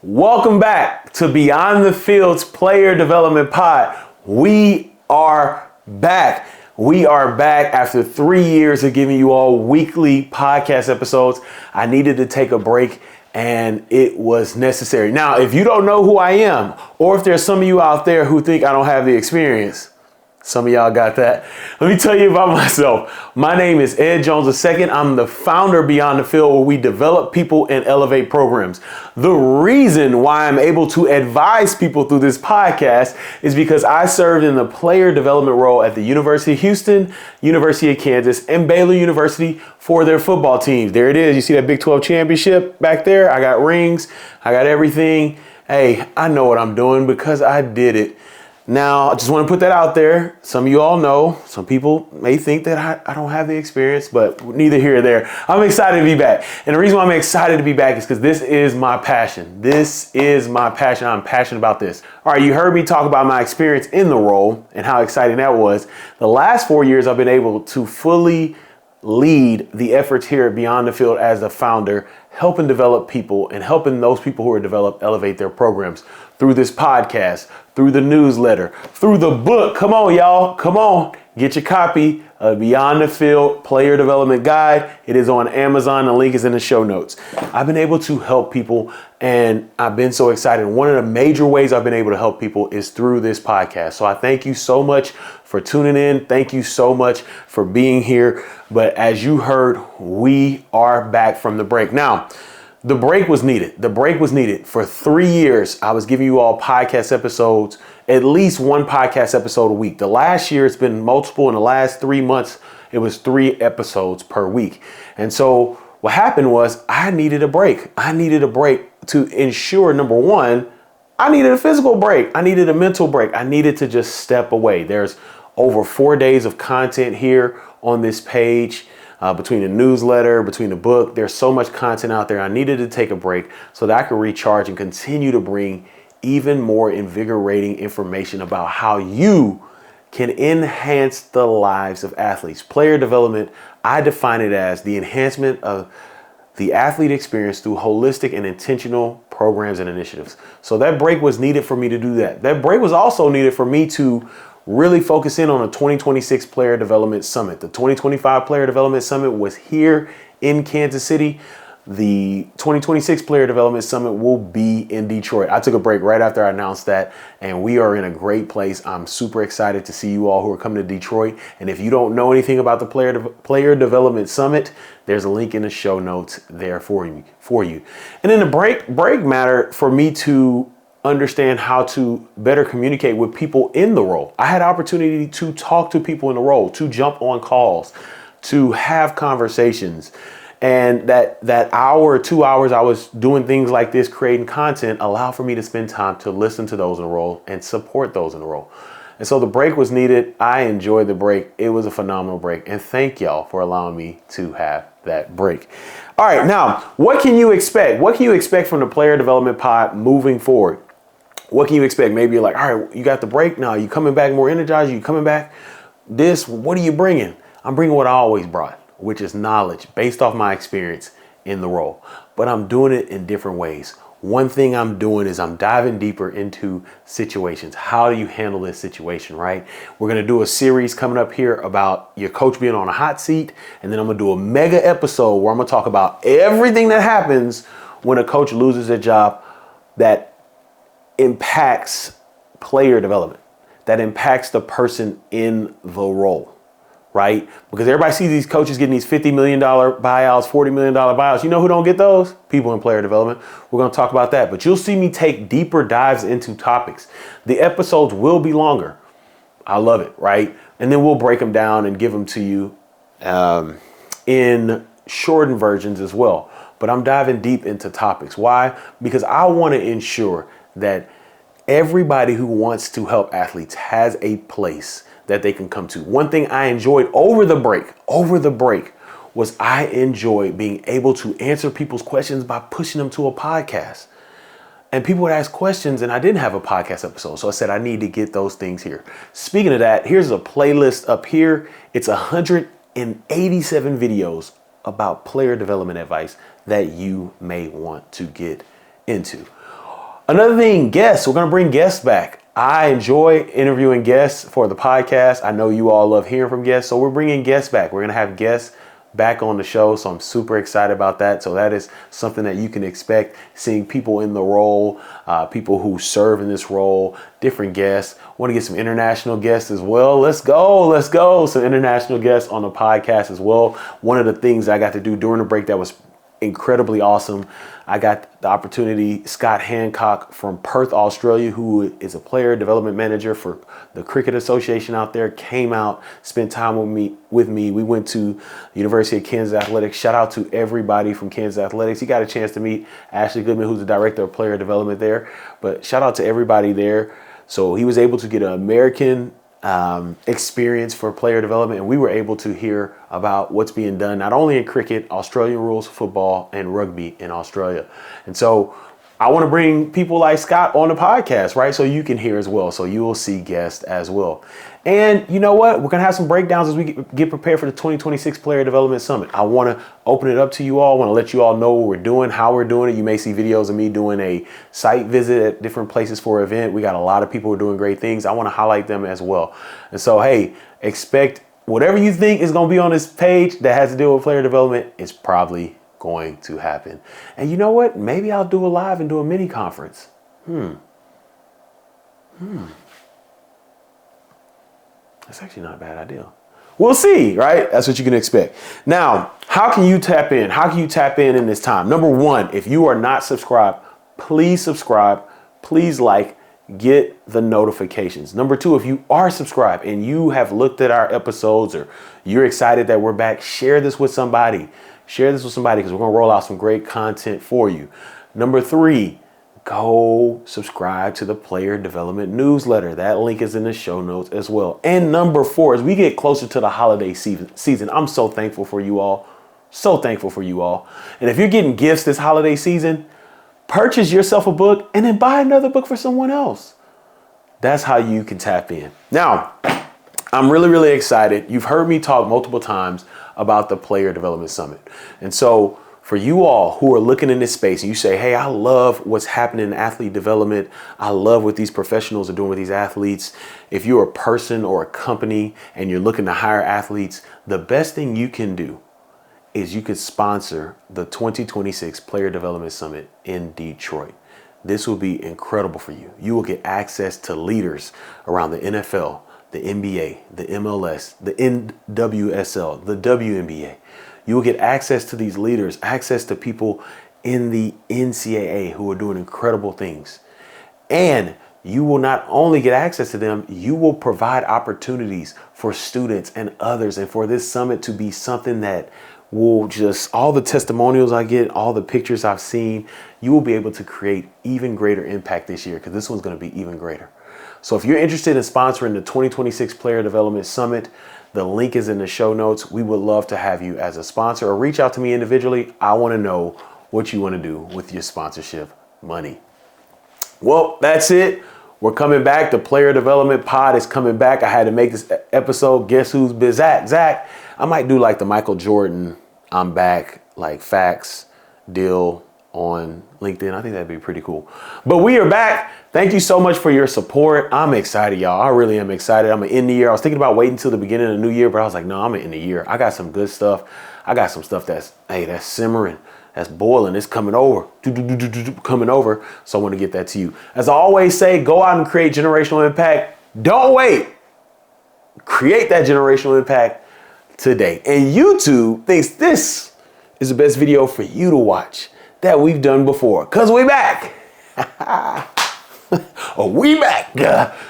Welcome back to Beyond the Field's Player Development Pod. We are back. We are back after 3 years of giving you all weekly podcast episodes. I needed to take a break and it was necessary. Now, if you don't know who I am, or if there's some of you out there who think I don't have the experience, some of y'all got that. Let me tell you about myself. My name is Ed Jones II. I'm the founder of Beyond the Field, where we develop people and elevate programs. The reason why I'm able to advise people through this podcast is because I served in the player development role at the University of Houston, University of Kansas, and Baylor University for their football teams. There it is. You see that Big 12 championship back there? I got rings. I got everything. Hey, I know what I'm doing because I did it. Now, I just want to put that out there. Some of you all know, some people may think that I don't have the experience, but neither here or there. I'm excited to be back. And the reason why I'm excited to be back is because this is my passion. This is my passion. I'm passionate about this. All right, you heard me talk about my experience in the role and how exciting that was. The last 4 years, I've been able to fully lead the efforts here at Beyond the Field as the founder, helping develop people and helping those people who are developed elevate their programs through this podcast, through the newsletter, through the book. Come on, y'all. Come on. Get your copy of Beyond the Field Player Development Guide. It is on Amazon. The link is in the show notes. I've been able to help people and I've been so excited. One of the major ways I've been able to help people is through this podcast. So I thank you so much for tuning in. Thank you so much for being here. But as you heard, we are back from the break. Now, the break was needed. The break was needed. For 3 years, I was giving you all podcast episodes, at least one podcast episode a week. The last year, it's been multiple. In the last 3 months, it was 3 episodes per week. And so what happened was I needed a break. I needed a break to ensure, number one, I needed a physical break. I needed a mental break. I needed to just step away. There's over 4 days of content here on this page. Between the newsletter, between the book, there's so much content out there. I needed to take a break so that I could recharge and continue to bring even more invigorating information about how you can enhance the lives of athletes. Player development, I define it as the enhancement of the athlete experience through holistic and intentional programs and initiatives. So that break was needed for me to do that. That break was also needed for me to really focus in on a 2026 Player Development Summit. The 2025 Player Development Summit was here in Kansas City. The 2026 Player Development Summit will be in Detroit. I took a break right after I announced that, and we are in a great place. I'm super excited to see you all who are coming to Detroit. And if you don't know anything about the Player Development Summit, there's a link in the show notes there for you. And then the break mattered for me to understand how to better communicate with people in the role. I had opportunity to talk to people in the role, to jump on calls, to have conversations. And that hour or 2 hours I was doing things like this, creating content, allowed for me to spend time to listen to those in the role and support those in the role. And so the break was needed. I enjoyed the break. It was a phenomenal break. And thank y'all for allowing me to have that break. All right, now, what can you expect? What can you expect from the Player Development Pod moving forward? What can you expect? Maybe you're like, all right, you got the break now. You coming back more energized? You coming back? What are you bringing? I'm bringing what I always brought, which is knowledge based off my experience in the role. But I'm doing it in different ways. One thing I'm doing is I'm diving deeper into situations. How do you handle this situation, right? We're going to do a series coming up here about your coach being on a hot seat. And then I'm going to do a mega episode where I'm going to talk about everything that happens when a coach loses their job that impacts player development, that impacts the person in the role, right? Because everybody sees these coaches getting these $50 million buyouts, $40 million buyouts. You know who don't get those? People in player development. We're going to talk about that. But you'll see me take deeper dives into topics. The episodes will be longer. I love it, right? And then we'll break them down and give them to you in shortened versions as well. But I'm diving deep into topics. Why? Because I want to ensure that everybody who wants to help athletes has a place that they can come to. One thing I enjoyed over the break was I enjoyed being able to answer people's questions by pushing them to a podcast. And people would ask questions and I didn't have a podcast episode. So I said, I need to get those things here. Speaking of that, here's a playlist up here. It's 187 videos about player development advice that you may want to get into. Another thing, guests. We're going to bring guests back. I enjoy interviewing guests for the podcast. I know you all love hearing from guests, so we're bringing guests back. We're going to have guests back on the show, so I'm super excited about that. So that is something that you can expect, seeing people in the role, people who serve in this role, different guests. Want to get some international guests as well. Let's go. Some international guests on the podcast as well. One of the things I got to do during the break that was incredibly awesome, I got the opportunity, Scott Hancock from Perth, Australia, who is a player development manager for the Cricket Association out there, came out, spent time with me. We went to University of Kansas Athletics. Shout out to everybody from Kansas Athletics. He got a chance to meet Ashley Goodman, who's the director of player development there. But shout out to everybody there. So he was able to get an American experience for player development, and we were able to hear about what's being done not only in cricket, Australian rules football, and rugby in Australia. And so I want to bring people like Scott on the podcast, right? So you can hear as well. So you will see guests as well. And you know what? We're going to have some breakdowns as we get prepared for the 2026 Player Development Summit. I want to open it up to you all. I want to let you all know what we're doing, how we're doing it. You may see videos of me doing a site visit at different places for an event. We got a lot of people who are doing great things. I want to highlight them as well. And so, hey, expect whatever you think is going to be on this page that has to do with player development is probably going to happen. And you know what? Maybe I'll do a live and do a mini conference. That's actually not a bad idea. We'll see, right? That's what you can expect. Now, how can you tap in? How can you tap in this time? Number one, if you are not subscribed, please subscribe. Please like, get the notifications. Number two, if you are subscribed and you have looked at our episodes or you're excited that we're back, share this with somebody. Share this with somebody because we're going to roll out some great content for you. Number three, go subscribe to the Player Development Newsletter. That link is in the show notes as well. And number four, as we get closer to the holiday season, I'm so thankful for you all. So thankful for you all. And if you're getting gifts this holiday season, purchase yourself a book and then buy another book for someone else. That's how you can tap in. Now, I'm really, really excited. You've heard me talk multiple times about the Player Development Summit. And so for you all who are looking in this space and you say, hey, I love what's happening in athlete development. I love what these professionals are doing with these athletes. If you're a person or a company and you're looking to hire athletes, the best thing you can do is you could sponsor the 2026 Player Development Summit in Detroit. This will be incredible for you. You will get access to leaders around the NFL, the NBA, the MLS, the NWSL, the WNBA. You will get access to these leaders, access to people in the NCAA who are doing incredible things. And you will not only get access to them, you will provide opportunities for students and others, and for this summit to be something that will just, all the testimonials I get, all the pictures I've seen, you will be able to create even greater impact this year because this one's going to be even greater. So if you're interested in sponsoring the 2026 Player Development Summit, the link is in the show notes. We would love to have you as a sponsor, or reach out to me individually. I want to know what you want to do with your sponsorship money. Well, that's it. We're coming back. The Player Development Pod is coming back. I had to make this episode. Guess who's been Zach. I might do like the Michael Jordan, I'm back, like facts deal on LinkedIn. I think that'd be pretty cool. But we are back. Thank you so much for your support. I'm excited, y'all. I really am excited. I'm gonna end the year. I was thinking about waiting until the beginning of the new year, but I was like, no, I'm gonna end the year. I got some good stuff. I got some stuff that's simmering, that's boiling. It's coming over. So I want to get that to you. As I always say, go out and create generational impact. Don't wait. Create that generational impact today. And YouTube thinks this is the best video for you to watch that we've done before, because we back. Oh, we back.